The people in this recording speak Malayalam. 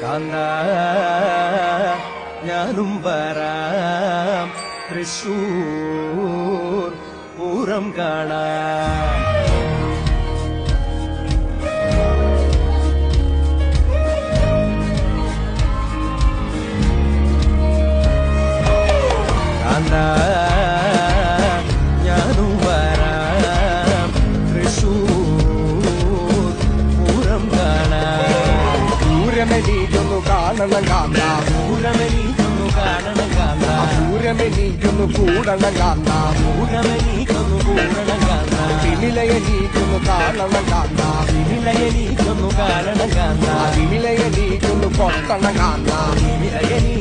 കാന്ത ഞാനും വരാം തൃശൂർ പൂരം കാണാം. കാന്ത ഞാനും വരാം തൃശൂർ പൂരം കാണാം. പൂരമെനിക്കൊന്നു കാണണം കാന്ത, പൂരമെനിക്കൊന്നു കാണണം കാന്ത, പൂരമെനിക്കൊന്നു കൂടണം കാന്ത, പൂരമെനിക്കൊന്നു കൂടണം കാന്ത, വിനിലയെനിക്കൊന്നു കാണണം കാന്ത, വിനിലയെനിക്കൊന്നു കാണണം കാന്ത, വിനിലയെനിക്കൊന്നു കൊട്ടണം കാന്ത, വിനിലയെനി